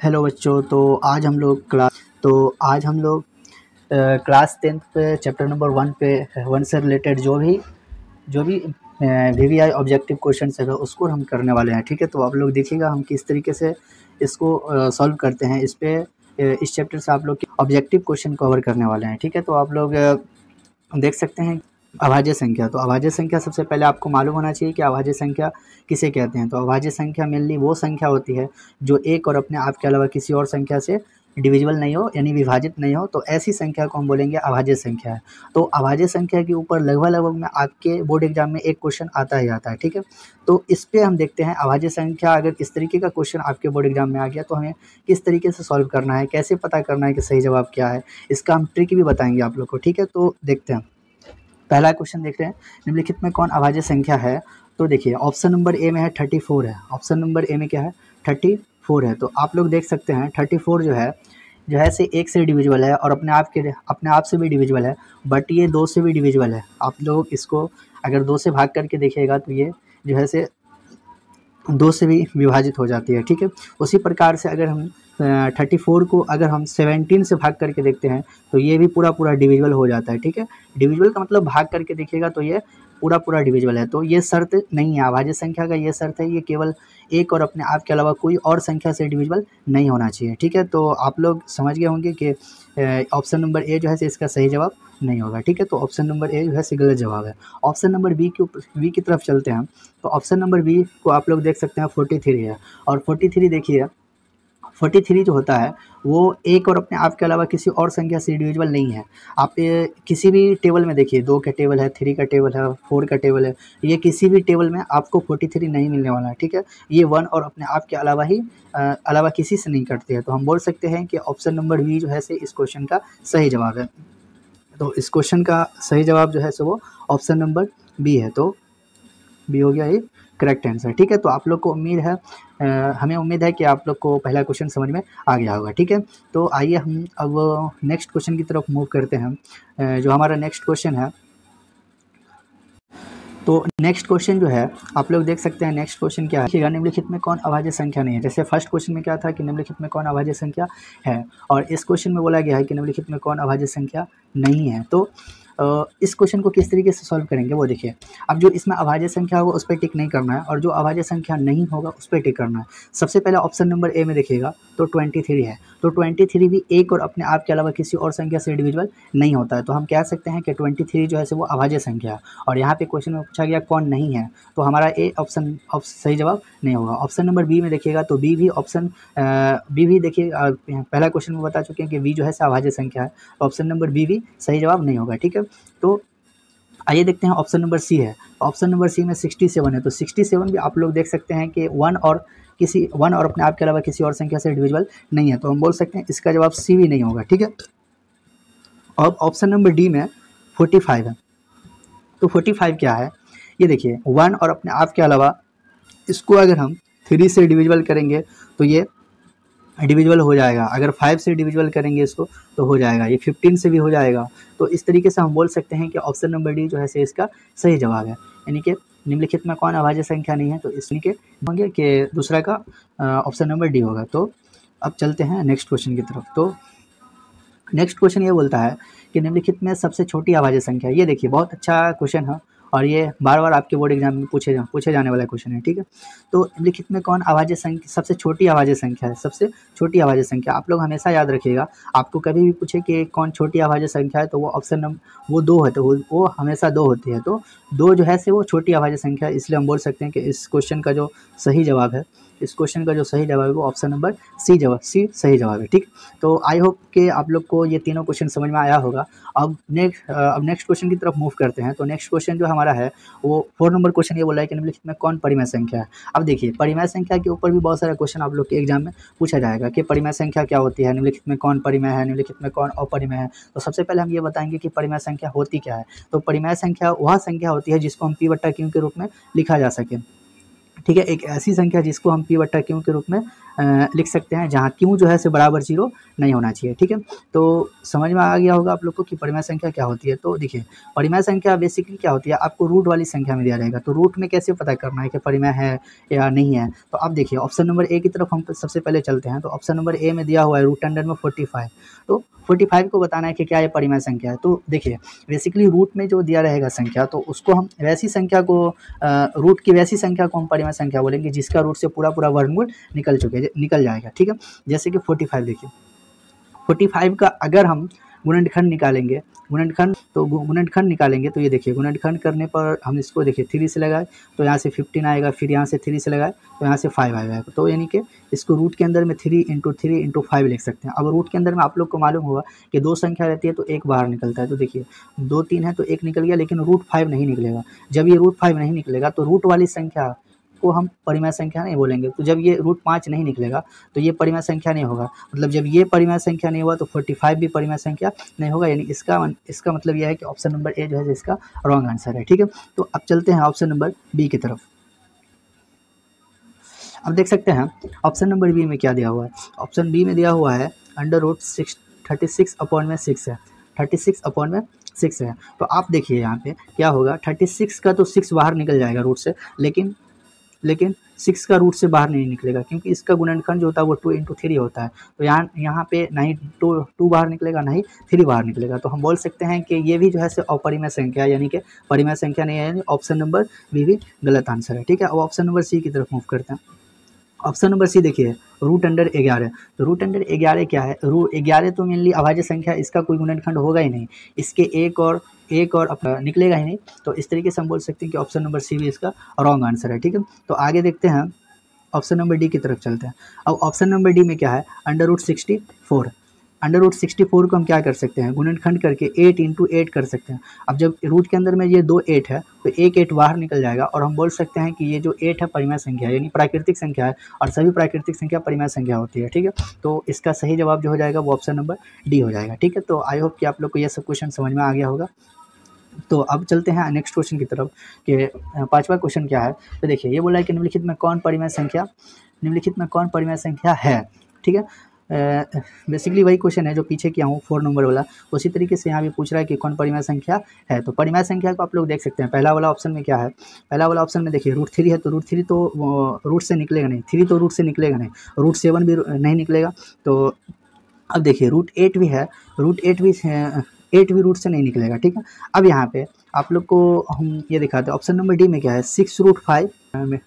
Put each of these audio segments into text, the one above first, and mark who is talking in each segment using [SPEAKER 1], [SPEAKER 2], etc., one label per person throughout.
[SPEAKER 1] Hello बच्चों। आज हम लोग क्लास 10th पे चैप्टर नंबर 1 पे 1 से रिलेटेड जो भी VVI ऑब्जेक्टिव क्वेश्चन है उसको हम करने वाले हैं। ठीक है, तो आप लोग देखिएगा हम किस तरीके से इसको सॉल्व करते हैं। इस चैप्टर से आप लोग ऑब्जेक्टिव क्वेश्चन कवर करने वाले हैं। ठीक है, तो आप लोग देख सकते हैं अभाज्य संख्या। तो अभाज्य संख्या सबसे पहले आपको मालूम होना चाहिए कि अभाज्य संख्या किसे कहते हैं। तो अभाज्य संख्या मेनली वो संख्या होती है जो एक और अपने आप के अलावा किसी और संख्या से डिविजिबल नहीं हो, यानी विभाजित नहीं हो, तो ऐसी संख्या को हम बोलेंगे अभाज्य संख्या है। तो अभाज्य संख्या के ऊपर लगभग में आपके बोर्ड एग्जाम में एक क्वेश्चन आता ही आता है। ठीक है, तो इस पर हम देखते हैं अभाज्य संख्या अगर इस तरीके का क्वेश्चन आपके बोर्ड एग्जाम में आ गया तो हमें किस तरीके से सॉल्व करना है, कैसे पता करना है कि सही जवाब क्या है, इसका हम ट्रिक भी बताएंगे आप लोग को। ठीक है, तो देखते हैं पहला क्वेश्चन देख रहे हैं, निम्नलिखित में कौन अभाज्य संख्या है। तो देखिए ऑप्शन नंबर ए में है 34 है। ऑप्शन नंबर ए में क्या है, 34 है। तो आप लोग देख सकते हैं 34 जो है से एक से डिविजिबल है और अपने आप से भी डिविजिबल है, बट ये 2 से भी डिविजिबल है। आप लोग इसको अगर 2 से भाग करके देखिएगा तो ये जो है से 2 से भी विभाजित हो जाती है। ठीक है, उसी प्रकार से अगर हम 34 को अगर हम 17 से भाग करके देखते हैं तो ये भी पूरा डिविजिबल हो जाता है। ठीक है, डिविजिबल का मतलब भाग करके देखिएगा तो ये पूरा डिविजिबल है। तो ये शर्त नहीं है अभाज्य संख्या का, ये शर्त है ये केवल एक और अपने आप के अलावा कोई और संख्या से डिविजिबल नहीं होना चाहिए। ठीक है, तो आप लोग समझ गए होंगे कि ऑप्शन नंबर ए जो है इसका सही जवाब नहीं होगा। ठीक है, तो ऑप्शन नंबर ए जो है गलत जवाब है। ऑप्शन नंबर बी की तरफ चलते हैं। तो ऑप्शन नंबर बी को आप लोग देख सकते हैं 43 है, और 43 देखिए 43 जो होता है वो एक और अपने आप के अलावा किसी और संख्या से डिविजिबल नहीं है। आप किसी भी टेबल में देखिए, 2 का टेबल है, 3 का टेबल है, 4 का टेबल है, ये किसी भी टेबल में आपको 43 नहीं मिलने वाला है। ठीक है, ये 1 और अपने आप के अलावा किसी से नहीं कटते हैं। तो हम बोल सकते हैं कि ऑप्शन नंबर बी जो है इस क्वेश्चन का सही जवाब है। तो इस क्वेश्चन का सही जवाब जो है वो ऑप्शन नंबर बी है। तो बी हो गया ये करेक्ट आंसर। ठीक है, तो आप लोग को हमें उम्मीद है कि आप लोग को पहला क्वेश्चन समझ में आ गया होगा। ठीक है, तो आइए हम अब नेक्स्ट क्वेश्चन की तरफ मूव करते हैं। जो हमारा नेक्स्ट क्वेश्चन है, तो नेक्स्ट क्वेश्चन जो है आप लोग देख सकते हैं नेक्स्ट क्वेश्चन क्या है। देखिएगा निम्नलिखित में कौन अभाज्य संख्या नहीं है। जैसे फर्स्ट क्वेश्चन में क्या था कि निम्नलिखित में कौन अभाज्य संख्या है, और इस क्वेश्चन में बोला गया है कि निम्नलिखित में कौन अभाज्य संख्या नहीं है। तो इस क्वेश्चन को किस तरीके से सॉल्व करेंगे वो देखिए। अब जो इसमें अभाज्य संख्या होगा उस पर टिक नहीं करना है, और जो अभाज्य संख्या नहीं होगा उस पर टिक करना है। सबसे पहले ऑप्शन नंबर ए में देखिएगा तो 23 है। तो 23 भी एक और अपने आप के अलावा किसी और संख्या से डिविजिबल नहीं होता है। तो हम कह सकते हैं कि 23 जो है वो अभाज्य संख्या है। और यहाँ पे क्वेश्चन में पूछा गया कौन नहीं है, तो हमारा ए ऑप्शन सही जवाब नहीं होगा। ऑप्शन नंबर बी में देखिएगा तो बी भी देखिए पहला क्वेश्चन में बता चुके हैं कि बी जो है अभाज्य संख्या है, तो ऑप्शन नंबर बी भी सही जवाब नहीं होगा। ठीक है, तो आइए देखते हैं ऑप्शन नंबर सी है। ऑप्शन नंबर सी में 67 है। तो 67 भी आप लोग देख सकते हैं कि 1 और अपने आप के अलावा किसी और संख्या से डिविजिबल नहीं है। तो हम बोल सकते हैं इसका जवाब सी भी नहीं होगा। ठीक है, अब ऑप्शन नंबर डी में 45 है। तो 45 क्या है, ये देखिए 1 और अपने आप के अलावा इसको अगर हम 3 से डिविजिबल करेंगे तो ये डिविजिबल हो जाएगा। अगर 5 से डिविजिबल करेंगे इसको तो हो जाएगा, ये 15 से भी हो जाएगा। तो इस तरीके से हम बोल सकते हैं कि ऑप्शन नंबर डी जो है इसका सही जवाब है। यानी कि निम्नलिखित में कौन अभाज्य संख्या नहीं है, तो इसके होंगे कि दूसरा का ऑप्शन नंबर डी होगा। तो अब चलते हैं नेक्स्ट क्वेश्चन की तरफ। तो नेक्स्ट क्वेश्चन ये बोलता है कि निम्नलिखित में सबसे छोटी अभाज्य संख्या। ये देखिए बहुत अच्छा क्वेश्चन है और ये बार बार आपके बोर्ड एग्जाम में पूछे जाने वाला क्वेश्चन है। ठीक है, तो निम्नलिखित में कौन अभाज्य संख्या सबसे छोटी अभाज्य संख्या है। सबसे छोटी अभाज्य संख्या आप लोग हमेशा याद रखिएगा, आपको कभी भी पूछे कि कौन छोटी अभाज्य संख्या है तो वो ऑप्शन नंबर वो 2 है, तो वो हमेशा 2 होती है। तो 2 जो है वो छोटी अभाज्य संख्या है, इसलिए हम बोल सकते हैं कि इस क्वेश्चन का जो सही जवाब है वो ऑप्शन नंबर सी सही जवाब है। ठीक, तो आई होप कि आप लोग को ये तीनों क्वेश्चन समझ में आया होगा। अब नेक्स्ट क्वेश्चन की तरफ मूव करते हैं। तो नेक्स्ट क्वेश्चन जो हमारा है वो 4 नंबर क्वेश्चन ये बोला है कि निम्नलिखित में कौन परिमेय संख्या है। अब देखिए परिमेय संख्या के ऊपर भी बहुत सारा क्वेश्चन आप लोग के एग्जाम में पूछा जाएगा कि परिमेय संख्या क्या होती है, निम्नलिखित में कौन परिमेय है, निम्नलिखित में कौन अपरिमेय है। तो सबसे पहले हम ये बताएंगे कि परिमेय संख्या होती क्या है। तो परिमेय संख्या वह संख्या होती है जिसको हम p/q के रूप में लिखा जा सके। ठीक है, एक ऐसी संख्या जिसको हम p/q के रूप में लिख सकते हैं, जहाँ क्यू जो है से बराबर 0 नहीं होना चाहिए। ठीक है, तो समझ में आ गया होगा आप लोग को कि परिमेय संख्या क्या होती है। तो देखिए परिमेय संख्या बेसिकली क्या होती है, आपको रूट वाली संख्या में दिया रहेगा, तो रूट में कैसे पता करना है कि परिमेय है या नहीं है। तो आप देखिए ऑप्शन नंबर ए की तरफ हम सबसे पहले चलते हैं। तो ऑप्शन नंबर ए में दिया हुआ है रूट अंडर में 45, तो 45 को बताना है कि क्या ये परिमेय संख्या है। तो देखिए बेसिकली रूट में जो दिया रहेगा संख्या, तो उसको हम वैसी संख्या को रूट की वैसी संख्या को हम परिमेय संख्या बोलेंगे जिसका रूट से पूरा वर्गमूल निकल जाएगा। ठीक है, जैसे कि 45 देखिए 45 का अगर हम गुणनखंड निकालेंगे, गुणनखंड निकालेंगे तो ये देखिए गुणनखंड करने पर हम इसको देखिए 3 से लगाए तो यहाँ से 15 आएगा, फिर यहाँ से 3 से लगाए तो यहाँ से 5 आएगा। तो यानी कि इसको रूट के अंदर में 3 × 5 लिख सकते हैं। अब रूट के अंदर में आप लोग को मालूम होगा कि 2 संख्या रहती है तो एक बाहर निकलता है। तो देखिए 2 3 है तो एक निकल गया, लेकिन रूट 5 नहीं निकलेगा। जब ये रूट 5 नहीं निकलेगा तो रूट वाली संख्या को हम परिमेय संख्या नहीं बोलेंगे। तो जब ये रूट 5 नहीं निकलेगा तो ये परिमेय संख्या नहीं होगा। मतलब जब ये परिमेय संख्या नहीं हुआ तो 45 भी परिमेय संख्या नहीं होगा। यानी इसका मतलब यह है कि ऑप्शन नंबर ए जो है इसका रॉन्ग आंसर है। ठीक है, तो अब चलते हैं ऑप्शन नंबर बी की तरफ। अब देख सकते हैं ऑप्शन नंबर बी में क्या दिया हुआ है। ऑप्शन बी में दिया हुआ है √36 है, 36 है। तो आप देखिए यहाँ पे क्या होगा, 36 का तो 6 बाहर निकल जाएगा रूट से, लेकिन 6 का रूट से बाहर नहीं निकलेगा, क्योंकि इसका गुणनखंड जो होता है वो 2 × 3 होता है। तो यहाँ पे ना ही 2 बाहर निकलेगा ना ही 3 बाहर निकलेगा। तो हम बोल सकते हैं कि ये भी जो है से अपरिमेय संख्या, यानी कि परिमेय संख्या नहीं है, यानी ऑप्शन नंबर बी भी गलत आंसर है। ठीक है, अब ऑप्शन नंबर सी की तरफ मूव करते हैं। ऑप्शन नंबर सी देखिए √11। तो √11 क्या है, √11 तो मेनली अभाज्य संख्या, इसका कोई गुणनखंड होगा ही नहीं, इसके एक और निकलेगा ही नहीं। तो इस तरीके से हम बोल सकते हैं कि ऑप्शन नंबर सी भी इसका रॉन्ग आंसर है। ठीक है, तो आगे देखते हैं ऑप्शन नंबर डी की तरफ चलते हैं। अब ऑप्शन नंबर डी में क्या है, √64। √64 को हम क्या कर सकते हैं, गुणनखंड करके 8 × 8 कर सकते हैं। अब जब रूट के अंदर में ये 2 8 है तो एक 8 बाहर निकल जाएगा, और हम बोल सकते हैं कि ये जो 8 है परिमेय संख्या यानी प्राकृतिक संख्या है, और सभी प्राकृतिक संख्या परिमेय संख्या होती है। ठीक है, तो इसका सही जवाब जो हो जाएगा वो ऑप्शन नंबर डी हो जाएगा। ठीक है, तो आई होप कि आप लोग को ये सब क्वेश्चन समझ में आ गया होगा। तो अब चलते हैं नेक्स्ट क्वेश्चन की तरफ कि 5वां क्वेश्चन क्या है। तो देखिए ये बोला है कि निम्नलिखित में कौन परिमेय संख्या है। ठीक है, बेसिकली वही क्वेश्चन है जो पीछे किया हूँ 4 नंबर वाला, उसी तरीके से यहाँ भी पूछ रहा है कि कौन परिमेय संख्या है। तो परिमेय संख्या को आप लोग देख सकते हैं, पहला वाला ऑप्शन में क्या है, पहला वाला ऑप्शन में देखिए √3 है, तो √3 तो रूट से निकलेगा नहीं, 3 तो रूट से निकलेगा नहीं, √7 भी नहीं निकलेगा। तो अब देखिए √8 भी है, √8 भी रूट से नहीं निकलेगा। ठीक है, अब यहाँ पे आप लोग को हम ये दिखाते हैं ऑप्शन नंबर डी में क्या है, 6√5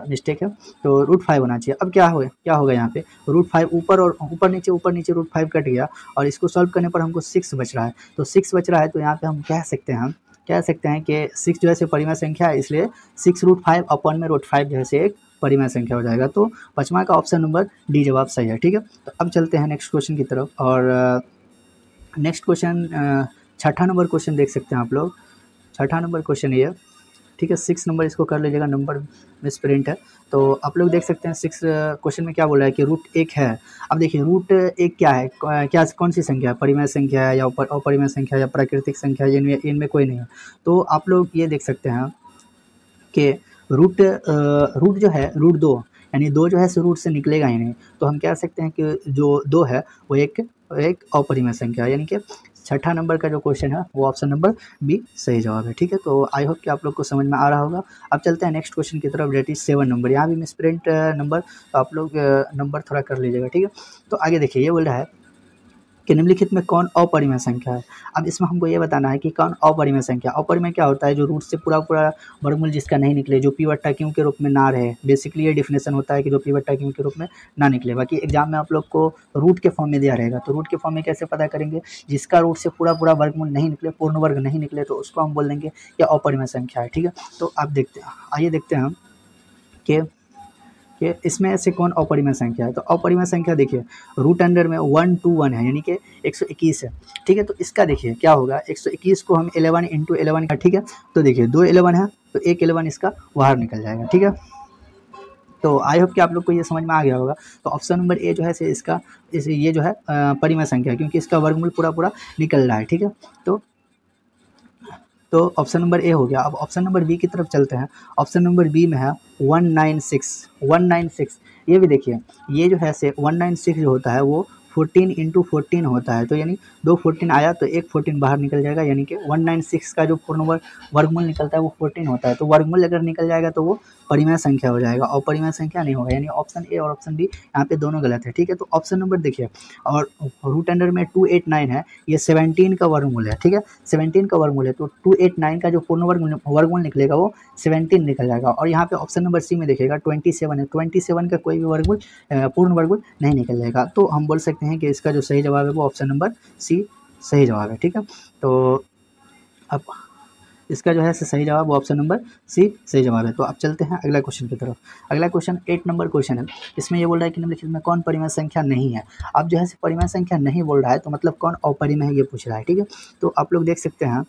[SPEAKER 1] मिस्टेक है, तो √5 होना चाहिए। अब क्या होगा यहाँ पे, √5 ऊपर नीचे √5 कट गया, और इसको सॉल्व करने पर हमको 6 बच रहा है। तो 6 बच रहा है तो यहाँ पे हम कह सकते हैं कि 6 जो है से परिमेय संख्या है, इसलिए 6√5 अपॉन में √5 जो है से एक परिमेय संख्या हो जाएगा। तो 5वां का ऑप्शन नंबर डी जवाब सही है। ठीक है, तो अब चलते हैं नेक्स्ट क्वेश्चन की तरफ, और नेक्स्ट क्वेश्चन 6ठा नंबर क्वेश्चन देख सकते हैं आप लोग। 6ठा नंबर क्वेश्चन ये, ठीक है, 6 नंबर इसको कर लीजिएगा, नंबर मिस प्रिंट है। तो आप लोग देख सकते हैं 6 क्वेश्चन में क्या बोला है कि √1 है। अब देखिए √1 क्या है, कौन सी संख्या है, परिमेय संख्या है या अपरिमेय संख्या या प्राकृतिक संख्या, इनमें कोई नहीं है। तो आप लोग ये देख सकते हैं कि रूट जो है √2, यानी 2 जो है रूट से निकलेगा ही नहीं। तो हम कह सकते हैं कि जो 2 है वो एक अपरिमेय संख्या, यानी कि 6ठा नंबर का जो क्वेश्चन है वो ऑप्शन नंबर बी सही जवाब है। ठीक है, तो आई होप कि आप लोग को समझ में आ रहा होगा। अब चलते हैं नेक्स्ट क्वेश्चन की तरफ, डेट इज 7 नंबर। यहाँ भी मिस प्रिंट नंबर, तो आप लोग नंबर थोड़ा कर लीजिएगा। ठीक है, तो आगे देखिए ये बोल रहा है कि निम्नलिखित में कौन अपरिमेय संख्या है। अब इसमें हमको ये बताना है कि कौन अपरिमेय संख्या। अपरिमेय क्या होता है, जो रूट से पूरा वर्गमूल जिसका नहीं निकले, जो p बट्टा q के रूप में ना रहे। बेसिकली ये डिफिनेशन होता है कि जो p बट्टा q के रूप में ना निकले। बाकी एग्जाम में आप लोग को रूट के फॉर्म में दिया रहेगा, तो रूट के फॉर्म में कैसे पता करेंगे, जिसका रूट से पूरा वर्गमूल नहीं निकले, पूर्ण वर्ग नहीं निकले, तो उसको हम बोल देंगे ये अपरिमेय संख्या है। ठीक है, तो आप आइए देखते हैं हम कि इसमें से कौन अपरिमेय संख्या है। तो अपरिमेय संख्या देखिए रूट अंडर में 1 2 1 है, यानी कि 121 है। ठीक है, तो इसका देखिए क्या होगा, 121 को हम 11 × 11 का, ठीक है, तो देखिए 2 11 है तो एक 11 इसका बाहर निकल जाएगा। ठीक है, तो आई होप कि आप लोग को ये समझ में आ गया होगा। तो ऑप्शन नंबर ए जो है से ये जो है परिमेय संख्या है, क्योंकि इसका वर्गमूल पूरा निकल रहा है। ठीक है, तो ऑप्शन नंबर ए हो गया। अब ऑप्शन नंबर बी की तरफ चलते हैं। ऑप्शन नंबर बी में है 196, ये भी देखिए, ये जो है से 196 जो होता है वो 14 इंटू 14 होता है, तो यानी 2 14 आया तो एक 14 बाहर निकल जाएगा, यानी कि 196 का जो पूर्ण वर्गमूल निकलता है वो 14 होता है। तो वर्गमूल अगर निकल जाएगा तो वो परिमेय संख्या हो जाएगा, और परिमेय संख्या नहीं होगा, यानी ऑप्शन ए और ऑप्शन डी यहाँ पे दोनों गलत है, ठीक है। तो ऑप्शन नंबर देखिए, और रूट अंडर में 289 है, ये 17 का वर्गमूल है, ठीक है, 17 का वर्गमूल है, तो 289 का जो पूर्ण वर्गमूल निकलेगा वो 17 निकल जाएगा। और यहाँ पे ऑप्शन नंबर सी में देखिएगा 27 है, 27 का कोई भी वर्गमूल पूर्ण वर्गमूल नहीं निकल जाएगा। तो हम बोल सकते हैं कि इसका जो सही जवाब है वो ऑप्शन नंबर सी सही जवाब है, ठीक है। तो अब इसका जो है सही जवाब वो ऑप्शन नंबर सी सही जवाब है। तो अब चलते हैं अगला क्वेश्चन की तरफ। अगला क्वेश्चन 8 नंबर क्वेश्चन है, इसमें ये बोल रहा है कि निम्नलिखित में कौन परिमेय संख्या नहीं है। अब जो है परिमेय संख्या नहीं बोल रहा है तो मतलब कौन अपरिमेय है ये पूछ रहा है, ठीक है। तो आप लोग देख सकते हैं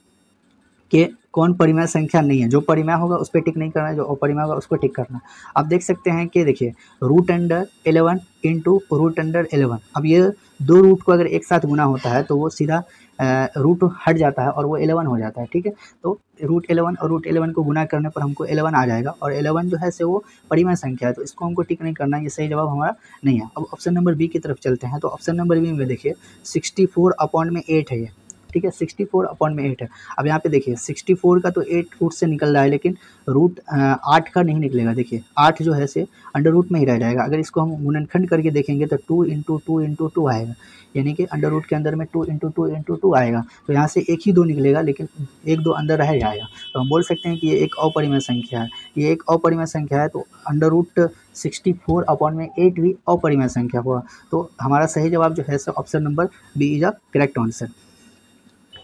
[SPEAKER 1] कि कौन परिमेय संख्या नहीं है, जो परिमेय होगा उस पर टिक नहीं करना है, जो अपरिमेय होगा उसको टिक करना। आप देख सकते हैं कि देखिए root under 11 into root under 11, अब ये दो रूट को अगर एक साथ गुना होता है तो वो सीधा रूट हट जाता है और वो 11 हो जाता है, ठीक है। तो रूट 11 और रूट 11 को गुना करने पर हमको 11 आ जाएगा, और 11 जो है से वो परिमेय संख्या है, तो इसको हमको टिक नहीं करना है, ये सही जवाब हमारा नहीं है। अब ऑप्शन नंबर बी की तरफ चलते हैं। तो ऑप्शन नंबर बी में देखिए 64/8 है ये, ठीक है, 64/8 है। अब यहाँ पे देखिए 64 का तो 8 रूट से निकल रहा है, लेकिन रूट 8 का नहीं निकलेगा। देखिए 8 जो है से अंडर रूट में ही रह जाएगा। अगर इसको हम गुणनखंड करके देखेंगे तो 2 इंटू 2 इंटू 2 आएगा, यानी कि अंडर रूट के अंदर में 2 इंटू 2 इंटू 2 आएगा। तो यहाँ से एक ही 2 निकलेगा, लेकिन एक 2 अंदर रह जाएगा। तो हम बोल सकते हैं कि ये एक अपरिमेय संख्या है, ये एक अपरिमेय संख्या है। तो अंडर रूट 64/8 भी अपरिमेय संख्या हुआ। तो हमारा सही जवाब जो है option number B is a correct answer,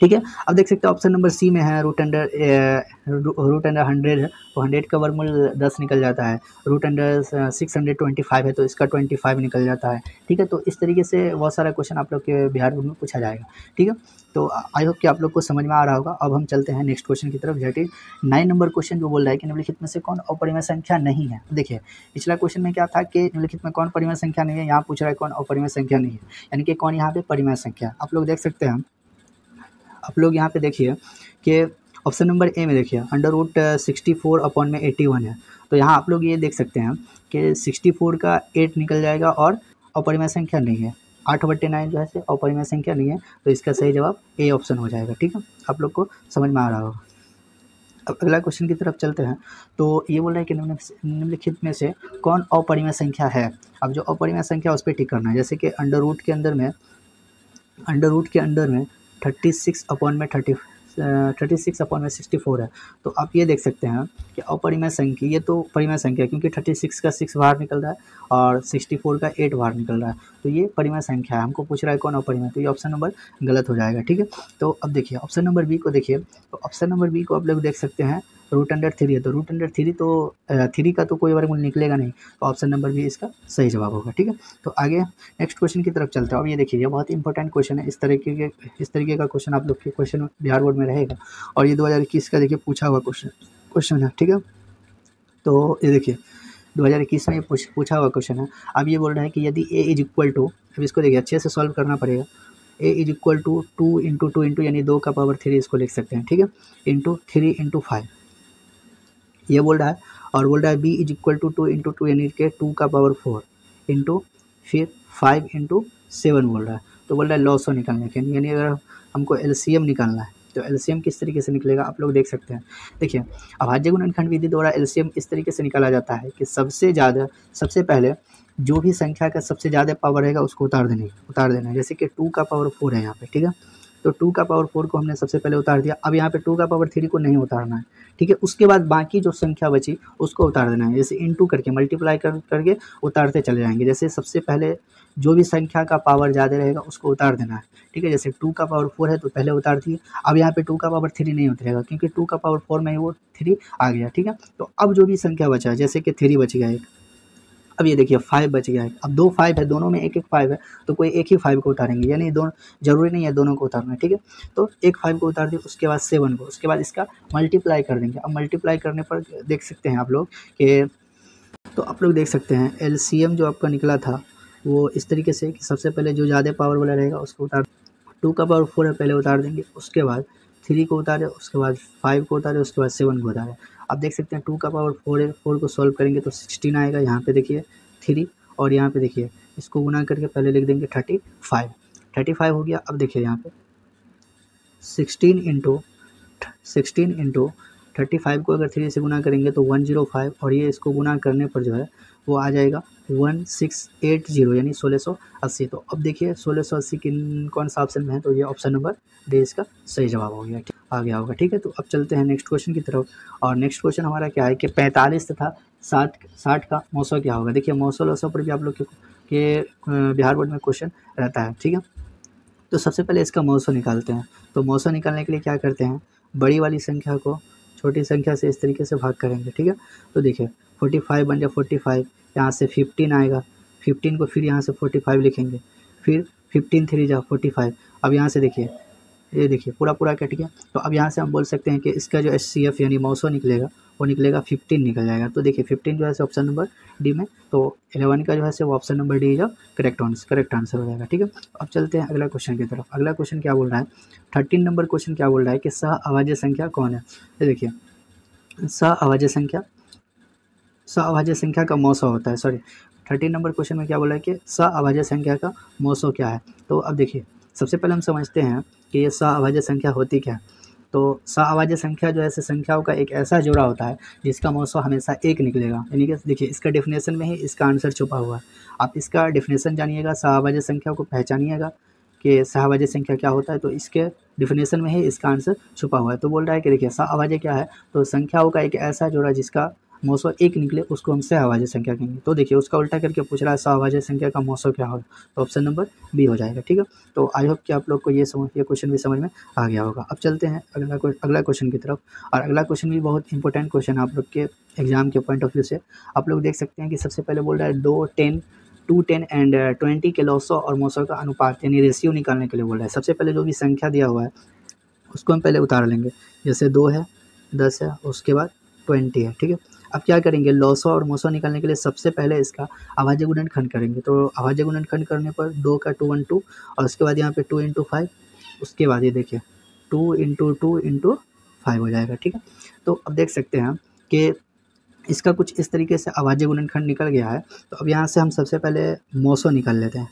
[SPEAKER 1] ठीक है। अब देख सकते हैं ऑप्शन नंबर सी में है रूट अंडर 100 है, तो 100 का वर्गमूल 10 निकल जाता है। रूट अंडर 625 है तो इसका 25 निकल जाता है, ठीक है। तो इस तरीके से बहुत सारा क्वेश्चन आप लोग के बिहार बोर्ड में पूछा जाएगा, ठीक है। तो आई होप कि आप लोग को समझ में आ रहा होगा। अब हम चलते हैं नेक्स्ट क्वेश्चन की तरफ, दैट इज 9 नंबर क्वेश्चन, जो बोल रहा है कि निम्नलिखित में से कौन अपरिमेय संख्या नहीं है। देखिए पिछला क्वेश्चन में क्या था कि निम्नलिखित में कौन परिमेय संख्या नहीं है, यहाँ पूछ रहा है कौन अपरिमेय संख्या नहीं है, यानी कि कौन यहाँ पे परिमेय संख्या। आप लोग देख सकते हैं, आप लोग यहाँ पे देखिए कि ऑप्शन नंबर ए में देखिए अंडर रूट 64/81 है। तो यहाँ आप लोग ये देख सकते हैं कि 64 का 8 निकल जाएगा और अपरिमेय संख्या नहीं है। 8/9 जो है से अपरिमेय संख्या नहीं है, तो इसका सही जवाब ए ऑप्शन हो जाएगा, ठीक है। आप लोग को समझ में आ रहा होगा। अब अगला क्वेश्चन की तरफ चलते हैं। तो ये बोल रहा है कि निम्नलिखित में से कौन अपरिमेय संख्या है। अब जो अपरिमेय संख्या उस पर टिक करना है, जैसे कि अंडर रूट के अंदर में 36/64 है। तो आप ये देख सकते हैं कि अपरिमेय संख्या, ये तो परिमेय संख्या क्योंकि 36 का 6 बाहर निकल रहा है और 64 का 8 बाहर निकल रहा है, तो ये परिमेय संख्या है। हमको पूछ रहा है कौन अपरिमेय, तो ये ऑप्शन नंबर गलत हो जाएगा, ठीक है। तो अब देखिए ऑप्शन नंबर बी को देखिए, तो ऑप्शन नंबर बी को आप लोग देख सकते हैं रूट अंडर 3 है, तो रूट अंडर 3 तो 3 का तो कोई वर्गमूल निकलेगा नहीं, तो ऑप्शन नंबर बी इसका सही जवाब होगा, ठीक है। तो आगे नेक्स्ट क्वेश्चन की तरफ चलते हैं। अब ये देखिए ये बहुत इंपॉर्टेंट क्वेश्चन है, इस तरीके का क्वेश्चन आप लोग के क्वेश्चन बिहार बोर्ड में रहेगा, और ये 2021 का देखिए पूछा हुआ क्वेश्चन है, ठीक है। तो ये देखिए 2021 में पूछा हुआ क्वेश्चन है। अब ये बोल रहा है कि यदि ए इज इक्वल टू, अब इसको देखिए अच्छे से सॉल्व करना पड़ेगा। A is equal to 2 into 2 into यानी 2 का पावर 3 इसको लिख सकते हैं, ठीक है, इंटू 3 इंटू 5 ये बोल रहा है। और बोल रहा है B is equal to 2 into 2 यानी कि 2 का पावर 4 इंटू फिर 5 इंटू 7 बोल रहा है। तो बोल रहा है लॉसो निकालने के, यानी अगर हमको एलसीएम निकालना है तो एलसीएम किस तरीके से निकलेगा आप लोग देख सकते हैं। देखिए अभाज्य गुणनखंड विधि द्वारा एलसीएम इस तरीके से निकाला जाता है कि सबसे पहले जो भी संख्या का सबसे ज़्यादा पावर रहेगा उसको उतार देना है। जैसे कि 2 का पावर 4 है यहाँ पे, ठीक है, तो 2 का पावर 4 को हमने सबसे पहले उतार दिया। अब यहाँ पे 2 का पावर 3 को नहीं उतारना है, ठीक है। उसके बाद बाकी जो संख्या बची उसको उतार देना है, जैसे इनटू करके मल्टीप्लाई करके उतारते चले जाएंगे। जैसे सबसे पहले जो भी संख्या का पावर ज़्यादा रहेगा उसको उतार देना है, ठीक है। जैसे 2 का पावर 4 है तो पहले उतार दिए। अब यहाँ पे 2 का पावर 3 नहीं उतरेगा क्योंकि 2 का पावर 4 में ही वो 3 आ गया, ठीक है। तो अब जो भी संख्या बचा है, जैसे कि 3 बच गया एक, अब ये देखिए 5 बच गया है। अब 2 5 है, दोनों में एक 5 है, तो कोई एक ही 5 को उतारेंगे, यानी दोनों जरूरी नहीं है दोनों को उतारना, ठीक है। तो एक 5 को उतार दिए, उसके बाद 7 को, उसके बाद इसका मल्टीप्लाई कर देंगे। अब मल्टीप्लाई करने पर देख सकते हैं आप लोग कि, तो आप लोग देख सकते हैं एलसीएम जो आपका निकला था वो इस तरीके से कि सबसे पहले जो ज़्यादा पावर वाला रहेगा उसको उतार, 2 का पावर 4 है पहले उतार देंगे, उसके बाद 3 को उतारे, उसके बाद 5 को उतारे, उसके बाद 7 को उतारे। आप देख सकते हैं 2 का पावर 4 है, 4 को सॉल्व करेंगे तो 16 आएगा। यहाँ पे देखिए 3 और यहाँ पे देखिए इसको गुना करके पहले लिख देंगे 35 हो गया। अब देखिए यहाँ पे 16 इंटू 35 को अगर 3 से गुना करेंगे तो 105, और ये इसको गुना करने पर जो है वो आ जाएगा 1680 यानी 1680। तो अब देखिए 1680 किन कौन सा ऑप्शन में है, तो ये ऑप्शन नंबर डी इसका सही जवाब हो गया, आ गया होगा। ठीक है, तो अब चलते हैं नेक्स्ट क्वेश्चन की तरफ। और नेक्स्ट क्वेश्चन हमारा क्या है कि 45 तथा 60 का मौसो क्या होगा। देखिए मौसो लौसो पर भी आप लोग के बिहार बोर्ड में क्वेश्चन रहता है। ठीक है, तो सबसे पहले इसका मौसो निकालते हैं। तो मौसो निकालने के लिए क्या करते हैं, बड़ी वाली संख्या को छोटी संख्या से इस तरीके से भाग करेंगे। ठीक है, तो देखिए 45 बन जाए 45, यहाँ से 15 आएगा, 15 को फिर यहाँ से 45 लिखेंगे, फिर 15 3 जा 45। अब यहाँ से देखिए ये देखिए पूरा कट गया। तो अब यहाँ से हम बोल सकते हैं कि इसका जो HCF यानी मौसो निकलेगा वो निकलेगा 15 निकल जाएगा। तो देखिए 15 जो है ऑप्शन नंबर डी में, तो 11 का जो है वो ऑप्शन नंबर डी जो करेक्ट आंसर हो जाएगा। ठीक है, अब चलते हैं अगला क्वेश्चन की तरफ। अगला क्वेश्चन क्या बोल रहा है, 13 नंबर क्वेश्चन क्या बोल रहा है कि सह अभाज्य संख्या कौन है। तो देखिए सह अभाज्य संख्या का मौसो होता है। 13 नंबर क्वेश्चन में क्या बोला है कि सह अभाज्य संख्या का मौसो क्या है। तो अब देखिए सबसे पहले हम समझते हैं कि ये सह अभाज्य संख्या होती क्या है। तो सह अभाज्य संख्या जो है संख्याओं का एक ऐसा जोड़ा होता है जिसका मौसो हमेशा एक निकलेगा। यानी कि देखिए इसका डेफिनेशन में ही इसका आंसर छुपा हुआ है। आप इसका डेफिनेशन जानिएगा, सह अभाज्य संख्या को पहचानिएगा कि सह अभाज्य संख्या क्या होता है, तो इसके डेफिनेशन में ही इसका आंसर छुपा हुआ है। तो बोल रहा है कि देखिए सह अभाज्य क्या है, तो संख्याओं का एक ऐसा जोड़ा जिसका मौसो एक निकले उसको हम सहअभाज्य संख्या कहेंगे। तो देखिए उसका उल्टा करके पूछ रहा है सहअभाज्य संख्या का मौसो क्या होगा, तो ऑप्शन नंबर बी हो जाएगा। ठीक है, तो आई होप कि आप लोग को ये क्वेश्चन भी समझ में आ गया होगा। अब चलते हैं अगला क्वेश्चन की तरफ। और अगला क्वेश्चन भी बहुत इंपॉर्टेंट क्वेश्चन है आप लोग के एग्जाम के पॉइंट ऑफ व्यू से। आप लोग देख सकते हैं कि सबसे पहले बोल रहा है 2 10 एंड 20 के लॉसो और मौसो का अनुपात यानी रेशियो निकालने के लिए बोल रहा है। सबसे पहले जो भी संख्या दिया हुआ है उसको हम पहले उतार लेंगे। जैसे 2 है, 10 है, उसके बाद 20 है। ठीक है, अब क्या करेंगे, लॉसो और मौसो निकालने के लिए सबसे पहले इसका अभाज्य गुणनखंड करेंगे। तो अभाज्य गुणनखंड करने पर 2 का 2 1 2, और उसके बाद यहाँ पे 2 × 5, उसके बाद ये देखिए 2 × 2 × 5 हो जाएगा। ठीक है, तो अब देख सकते हैं कि इसका कुछ इस तरीके से अभाज्य गुणनखंड निकल गया है। तो अब यहाँ से हम सबसे पहले मौसो निकाल लेते हैं,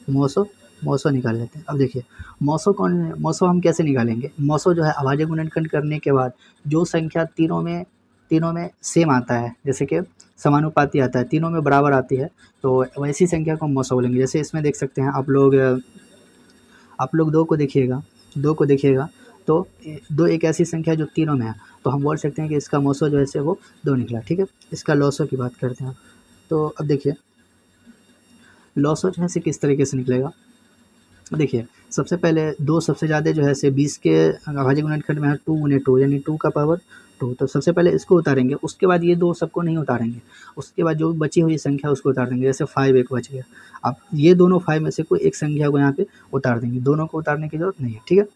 [SPEAKER 1] मौसो निकाल लेते हैं। अब देखिए मौसो हम कैसे निकालेंगे, मौसो जो है अभाज्य गुणनखंड करने के बाद जो संख्या तीनों में सेम आता है, जैसे कि समानुपाती आता है, तीनों में बराबर आती है, तो वैसी संख्या को हम मौसो बोलेंगे। जैसे इसमें देख सकते हैं आप लोग 2 को देखिएगा तो 2 एक ऐसी संख्या जो तीनों में है, तो हम बोल सकते हैं कि इसका मौसो जो है वो 2 निकला। ठीक है, इसका लॉसो की बात करते हैं। तो अब देखिए लॉसो जो है किस तरीके से निकलेगा। देखिए सबसे पहले 2 सबसे ज़्यादा जो है 20 के अभाज्य गुणनखंड में है 2 × 2 यानी 2 का पावर 2। तो सबसे पहले इसको उतारेंगे, उसके बाद ये 2 सबको नहीं उतारेंगे, उसके बाद जो बची हुई संख्या उसको उतार देंगे। जैसे 5 एक बच गया, अब ये दोनों 5 में से कोई एक संख्या को यहाँ पे उतार देंगे, दोनों को उतारने की जरूरत नहीं है। ठीक है,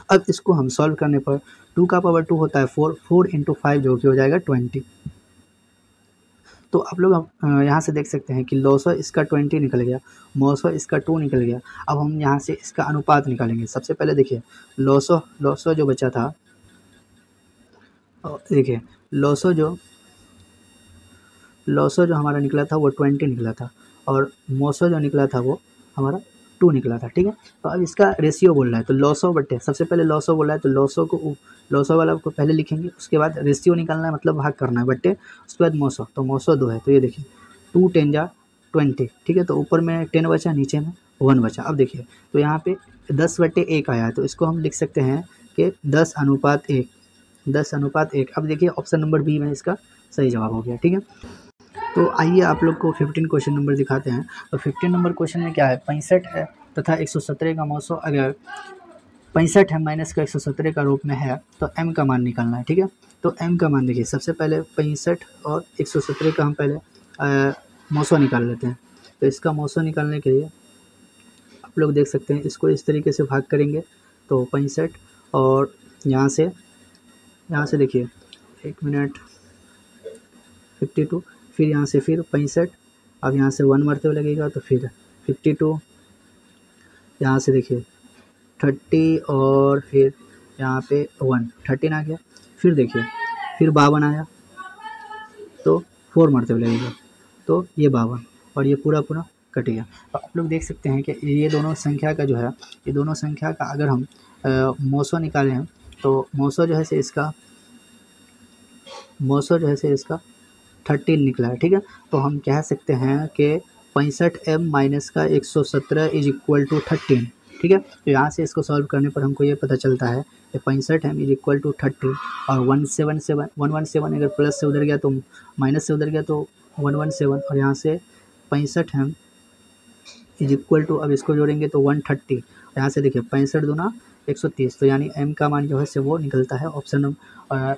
[SPEAKER 1] अब इसको हम सॉल्व करने पर 2 का पावर 2 होता है 4 × 5 जो कि हो जाएगा 20। तो आप लोग यहाँ से देख सकते हैं कि लॉसो इसका 20 निकल गया, मौसो इसका 2 निकल गया। अब हम यहाँ से इसका अनुपात निकालेंगे। सबसे पहले देखिए लॉसो जो बचा था, देखिए लॉसो जो हमारा निकला था वो 20 निकला था, और मौसो जो निकला था वो हमारा 2 निकला था। ठीक है, तो अब इसका रेशियो बोल रहा है, तो लॉसो बटे सबसे पहले लॉसो बोल रहा है, तो लॉसो वाला को पहले लिखेंगे, उसके बाद रेशियो निकालना है मतलब भाग करना है बट्टे, उसके बाद मौसो, तो मौसो 2 है, तो ये देखिए 2 10 जा 20। ठीक है, तो ऊपर में 10 बचा, नीचे में 1 बचा। अब देखिए तो यहाँ पे 10/1 आया है, तो इसको हम लिख सकते हैं कि 10:1। अब देखिए ऑप्शन नंबर बी में इसका सही जवाब हो गया। ठीक है, तो आइए आप लोग को 15 क्वेश्चन नंबर दिखाते हैं। तो 15 नंबर क्वेश्चन में क्या है, 65 है तथा 117 का मौसो अगर 65 है माइनस का 117 का रूप में है तो m का मान निकालना है। ठीक है, तो m का मान देखिए सबसे पहले 65 और 117 का हम पहले मौसो निकाल लेते हैं। तो इसका मौसो निकालने के लिए आप लोग देख सकते हैं इसको इस तरीके से भाग करेंगे, तो 65 और यहाँ से देखिए 1 मिनट 52, फिर यहाँ से फिर 65, अब यहाँ से 1 मरते हुए लगेगा, तो फिर 52, यहाँ से देखिए 30 और फिर यहाँ पे 1 13 आ गया, फिर देखिए फिर 52 आया तो 4 मरते हुए लगेगा, तो ये 52 और ये पूरा पूरा कट गया। तो आप लोग देख सकते हैं कि ये दोनों संख्या का जो है, ये दोनों संख्या का अगर हम मौसो निकालें हैं तो मौसो जो है से इसका 13 निकला है, ठीक है। तो हम कह सकते हैं कि 65m माइनस का 117 इज इक्वल टू 13, ठीक है। तो यहाँ से इसको सॉल्व करने पर हमको ये पता चलता है कि 65m इज इक्वल टू 13 और 117 अगर प्लस से उधर गया तो माइनस से उधर गया तो 117 और यहाँ से 65m इज इक्वल टू, अब इसको जोड़ेंगे तो 130। यहाँ से देखिए 65 दूना 130, तो यानी m का मान जो है से वो निकलता है ऑप्शन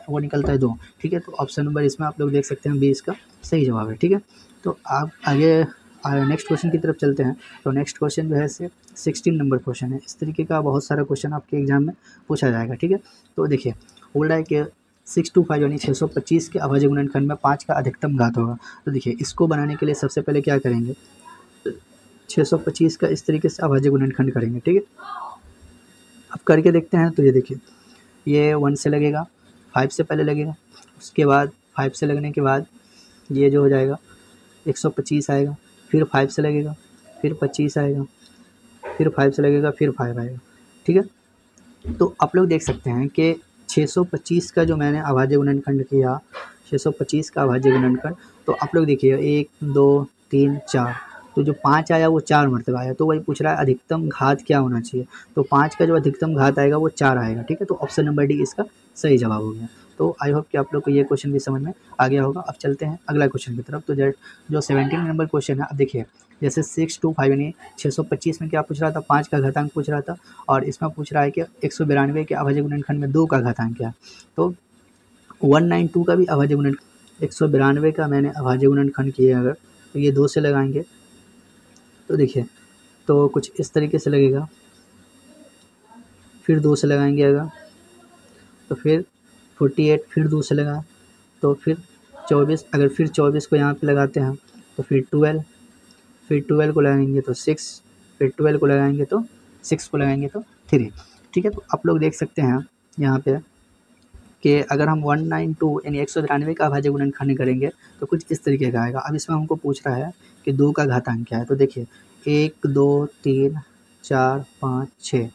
[SPEAKER 1] वो निकलता है 2, ठीक है। तो ऑप्शन नंबर इसमें आप लोग देख सकते हैं 20 का सही जवाब है, ठीक है। तो आप आगे नेक्स्ट क्वेश्चन की तरफ चलते हैं। तो नेक्स्ट क्वेश्चन जो है से 16 नंबर क्वेश्चन है। इस तरीके का बहुत सारा क्वेश्चन आपके एग्जाम में पूछा जाएगा, ठीक है। तो देखिए बोल रहा है कि 625 यानी 625 के अभाज्य गुणनखंड में 5 का अधिकतम घात होगा। तो देखिए इसको बनाने के लिए सबसे पहले क्या करेंगे, 625 का इस तरीके से अभाज्य गुणनखंड करेंगे, ठीक है। अब करके देखते हैं। तो ये देखिए ये 1 से लगेगा, 5 से पहले लगेगा, उसके बाद 5 से लगने के बाद ये जो हो जाएगा 125 आएगा, फिर 5 से लगेगा, फिर 25 आएगा, फिर 5 से लगेगा, फिर 5 आएगा, ठीक है। तो आप लोग देख सकते हैं कि 625 का जो मैंने अभाज्य गुणनखंड किया, 625 का अभाज्य गुणनखंड, तो आप लोग देखिए 1 2 3 4, तो जो 5 आया वो 4 मरतबा आया। तो वही पूछ रहा है अधिकतम घात क्या होना चाहिए, तो 5 का जो अधिकतम घात आएगा वो 4 आएगा, ठीक है। तो ऑप्शन नंबर डी इसका सही जवाब हो गया। तो आई होप कि आप लोग को ये क्वेश्चन भी समझ में आ गया होगा। अब चलते हैं अगला क्वेश्चन की तरफ। तो जो 17 नंबर क्वेश्चन है, अब देखिए जैसे 625 यानी 625 में क्या पूछ रहा था, 5 का घातांक पूछ रहा था, और इसमें पूछ रहा है कि 192 के अभाज्य गुणनखंड में 2 का घातांक क्या है। तो 192 का भी अभाज्य गुणनखंड, 192 का मैंने अभाज्य गुणनखंड किया अगर, तो ये 2 से लगाएंगे तो देखिए तो कुछ इस तरीके से लगेगा, फिर 2 से लगाएंगे अगर तो फिर 48, फिर 2 से लगा तो फिर 24, अगर फिर 24 को यहाँ पे लगाते हैं तो फिर 12, फिर 12 को लगाएंगे तो 6, फिर 12 को लगाएंगे तो 6 को लगाएंगे तो 3, ठीक है। तो आप लोग देख सकते हैं यहाँ पे कि अगर हम 192 यानी 192 का अभाज्य गुणनखंड करेंगे तो कुछ इस तरीके का आएगा। अब इसमें हमको पूछ रहा है कि 2 का घातांक क्या है। तो देखिए 1 2 3 4 5 6,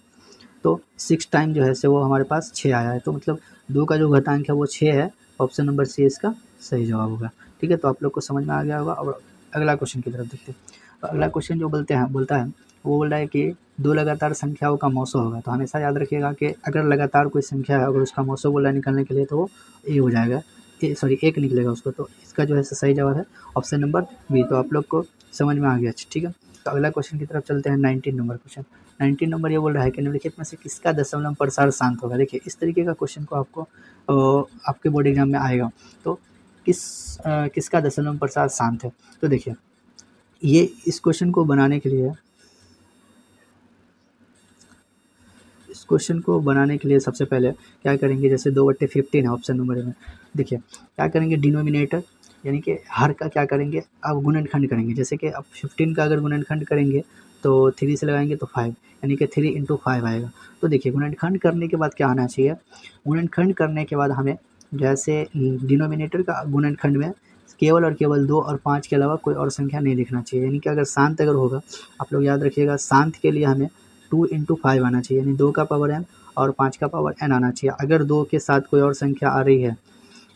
[SPEAKER 1] तो 6 टाइम जो है से वो हमारे पास 6 आया है। तो मतलब 2 का जो घातांक है वो 6 है। ऑप्शन नंबर सी इसका सही जवाब होगा, ठीक है। तो आप लोग को समझ में आ गया होगा। और अगला क्वेश्चन की तरफ देखते हैं। तो अगला क्वेश्चन जो बोलता है वो बोल रहा है कि 2 लगातार संख्याओं का मौसो होगा। तो हमेशा याद रखिएगा कि अगर लगातार कोई संख्या है, अगर उसका मौसो बोला निकालने के लिए तो वो ए हो जाएगा, एक निकलेगा उसको। तो इसका जो है सही जवाब है ऑप्शन नंबर बी। तो आप लोग को समझ में आ गया, ठीक है। तो अगला क्वेश्चन की तरफ चलते हैं। 19 नंबर क्वेश्चन। 19 नंबर ये बोल रहा है कि निम्नलिखित में से किसका दशमलव प्रसार शांत होगा। देखिए इस तरीके का क्वेश्चन को आपको आपके बोर्ड एग्जाम में आएगा। तो किसका दशमलव प्रसार शांत है। तो देखिए ये इस क्वेश्चन को बनाने के लिए सबसे पहले क्या करेंगे, जैसे 2/15 है ऑप्शन नंबर में, देखिए क्या करेंगे, डिनोमिनेटर यानी कि हर का क्या करेंगे, अब गुणनखंड करेंगे। जैसे कि अब 15 का अगर गुणनखंड करेंगे तो 3 से लगाएंगे तो 5, यानी कि 3 × 5 आएगा। तो देखिए गुणनखंड करने के बाद क्या आना चाहिए, गुणनखंड करने के बाद हमें जैसे डिनोमिनेटर का गुणनखंड में केवल और केवल 2 और 5 के अलावा कोई और संख्या नहीं लिखना चाहिए। यानी कि अगर शांत अगर होगा, आप लोग याद रखिएगा शांत के लिए हमें 2 × 5 आना चाहिए, यानी 2 का पावर n और 5 का पावर n आना चाहिए। अगर 2 के साथ कोई और संख्या आ रही है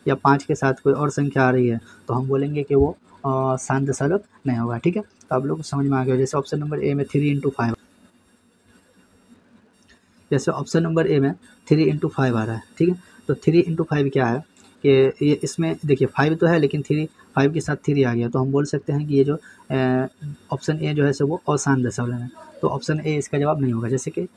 [SPEAKER 1] या 5 के साथ कोई और संख्या आ रही है तो हम बोलेंगे कि वो शांत दशमलव नहीं होगा, ठीक है। तो आप लोग को समझ में आ गया। जैसे ऑप्शन नंबर ए में 3 × 5, जैसे ऑप्शन नंबर ए में 3 × 5 आ रहा है, ठीक है। तो 3 × 5 क्या है कि ये इसमें देखिए 5 तो है लेकिन 5 के साथ 3 आ गया, तो हम बोल सकते हैं कि ये जो ऑप्शन ए जो है सो वो अशांत दशमलव है। तो ऑप्शन ए इसका जवाब नहीं होगा। जैसे कि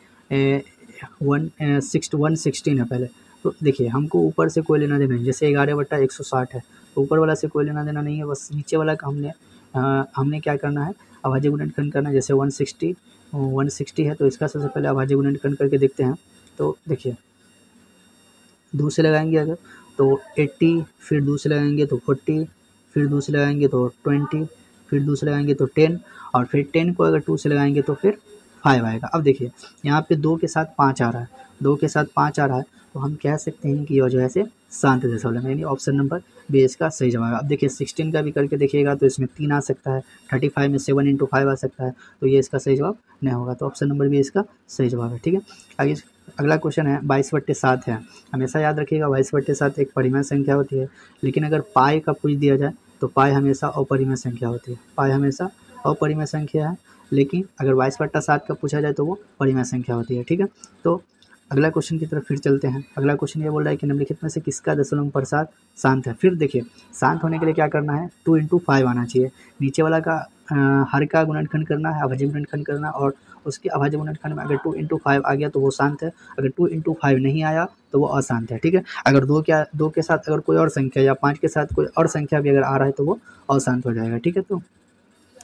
[SPEAKER 1] 116 है पहले, तो देखिए हमको ऊपर से कोई लेना देना नहीं। जैसे 11/160 है तो ऊपर वाला से कोई लेना देना नहीं है, बस नीचे वाला का हमने क्या करना है, अभाज्य गुणनखंड करना है। जैसे 160 है तो इसका सबसे पहले अभाज्य गुणनखंड करके देखते हैं। तो देखिए 2 से लगाएंगे अगर तो 80, फिर 2 से लगाएंगे तो 40, फिर 2 से लगाएंगे तो 20, फिर 2 से लगाएंगे तो 10, और फिर 10 को अगर 2 से लगाएंगे तो फिर 5 आएगा। अब देखिए यहाँ पे 2 के साथ 5 आ रहा है, 2 के साथ 5 आ रहा है, तो हम कह सकते हैं कि यह जो है से शांत दशमलव है, यानी ऑप्शन नंबर बी इसका सही जवाब है। अब देखिए 16 का भी करके देखिएगा तो इसमें 3 आ सकता है, 35 में 7 × 5 आ सकता है, तो ये इसका सही जवाब नहीं होगा। तो ऑप्शन नंबर बी इसका सही जवाब है। ठीक है, आगे अगला क्वेश्चन है 22/7 है। हमेशा याद रखिएगा 22/7 एक परिमेय संख्या होती है, लेकिन अगर पाई का पूछ दिया जाए तो पाई हमेशा अपरिमेय संख्या होती है। पाई हमेशा अपरिमेय संख्या है, लेकिन अगर 22/7 का पूछा जाए तो वो परिमेय संख्या होती है। ठीक है, तो अगला क्वेश्चन की तरफ फिर चलते हैं। अगला क्वेश्चन ये बोल रहा है कि निम्नलिखित में से किसका दशमलव प्रसार शांत है। फिर देखिए शांत होने के लिए क्या करना है, 2 × 5 आना चाहिए। नीचे वाला का हर का गुणनखंड करना है, अभाज्य गुणनखंड करना, और उसके अभाज्य गुणनखंड में अगर 2 × 5 आ गया तो वो शांत है, अगर 2 × 5 नहीं आया तो वो अशांत है। ठीक है, अगर 2 के साथ अगर कोई और संख्या या 5 के साथ कोई और संख्या भी अगर आ रहा है तो वो अशांत हो जाएगा। ठीक है, तो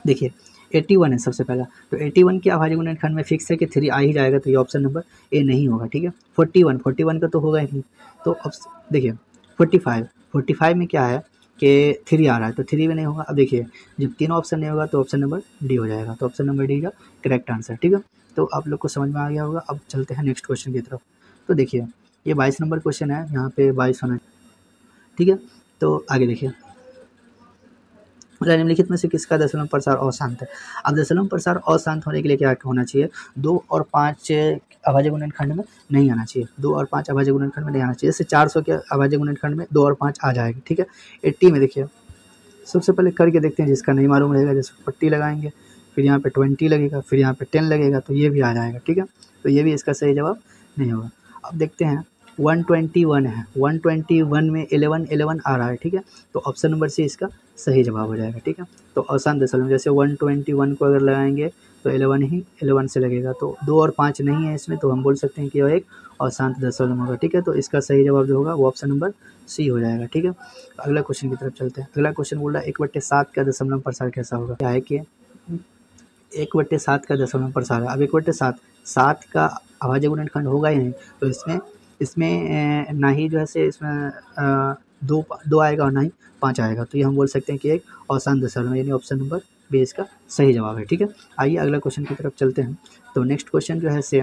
[SPEAKER 1] देखिए 81 है सबसे पहला, तो 81 के अभाज्य गुणनखंड में फिक्स है कि 3 आ ही जाएगा, तो ये ऑप्शन नंबर ए नहीं होगा। ठीक है, 41 का तो होगा ही नहीं। तो अब देखिए 45 में क्या है कि 3 आ रहा है, तो 3 भी नहीं होगा। अब देखिए जब तीनों ऑप्शन नहीं होगा तो ऑप्शन नंबर डी हो जाएगा, तो ऑप्शन नंबर डी का करेक्ट आंसर। ठीक है, तो आप लोग को समझ में आ गया होगा। अब चलते हैं नेक्स्ट क्वेश्चन की तरफ। तो देखिए ये 22 नंबर क्वेश्चन है, यहाँ पे 22 होना। ठीक है, तो आगे देखिए निम्नलिखित में से किसका दशमलव प्रसार अशांत है। अब दशमलव प्रसार अशांत होने के लिए क्या होना चाहिए, 2 और 5 अभाज्य गुणनखंड में नहीं आना चाहिए, 2 और 5 अभाज्य गुणनखंड में नहीं आना चाहिए। जैसे 400 के अभाज्य गुणनखंड में 2 और 5 आ जाएगा। ठीक है, 80 में देखिए सबसे पहले करके देखते हैं, जिसका नहीं मालूम रहेगा जैसे पट्टी लगाएंगे, फिर यहाँ पे 20 लगेगा, फिर यहाँ पे 10 लगेगा, तो ये भी आ जाएगा। ठीक है, तो ये भी इसका सही जवाब नहीं होगा। अब देखते हैं 121 है, 121 में 11 आ रहा है। ठीक है, तो ऑप्शन नंबर सी इसका सही जवाब हो जाएगा। ठीक है, तो अशांत दशमलव जैसे 121 को अगर लगाएंगे तो 11 से लगेगा, तो 2 और 5 नहीं है इसमें, तो हम बोल सकते हैं कि यह एक अशांत दशमलव होगा। ठीक है, तो इसका सही जवाब जो होगा वो ऑप्शन नंबर सी हो जाएगा। ठीक है, अगला क्वेश्चन की तरफ चलते हैं। अगला क्वेश्चन बोल रहा है 1/7 का दशमलव प्रसार कैसा होगा। क्या है कि 1/7 का दशमलव प्रसार है। अब 1/7 7 का अभाज्य गुणनखंड होगा ही नहीं, तो इसमें ना ही जो है से इसमें 2 आएगा और ना ही 5 आएगा, तो ये हम बोल सकते हैं कि एक अशांत दशमलव, यानी ऑप्शन नंबर बी इसका सही जवाब है। ठीक है, आइए अगला क्वेश्चन की तरफ चलते हैं। तो नेक्स्ट क्वेश्चन जो है से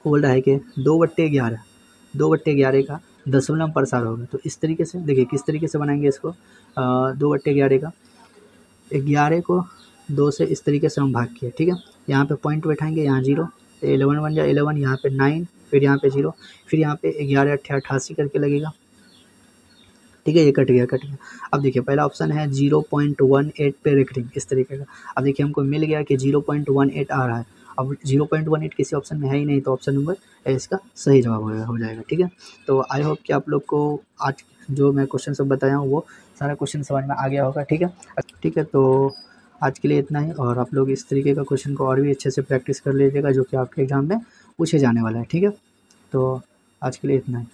[SPEAKER 1] बोल रहा है कि 2/11 का दशमलव प्रसार होगा। तो इस तरीके से देखिए किस तरीके से बनाएंगे इसको, 2/11 का 11 को 2 से इस तरीके से हम भाग किए। ठीक है, यहाँ पे पॉइंट बैठाएंगे, यहाँ 0, तो 11 बन जाए 11, यहाँ पे 9, फिर यहाँ पे 0, फिर यहाँ पे 11 8 88 करके लगेगा। ठीक है, ये कट गया। अब देखिए पहला ऑप्शन है 0.18 पे रेकरिंग, इस तरीके का। अब देखिए हमको मिल गया कि 0.18 आ रहा है। अब 0.18 किसी ऑप्शन में है ही नहीं, तो ऑप्शन नंबर ए इसका सही जवाब हो जाएगा। ठीक है, तो आई होप कि आप लोग को आज जो मैं क्वेश्चन सब बताया हूँ वो सारा क्वेश्चन समझ में आ गया होगा। ठीक है, तो आज के लिए इतना ही, और आप लोग इस तरीके का क्वेश्चन को और भी अच्छे से प्रैक्टिस कर लीजिएगा, जो कि आपके एग्जाम में पूछे जाने वाला है। ठीक है, तो आज के लिए इतना ही।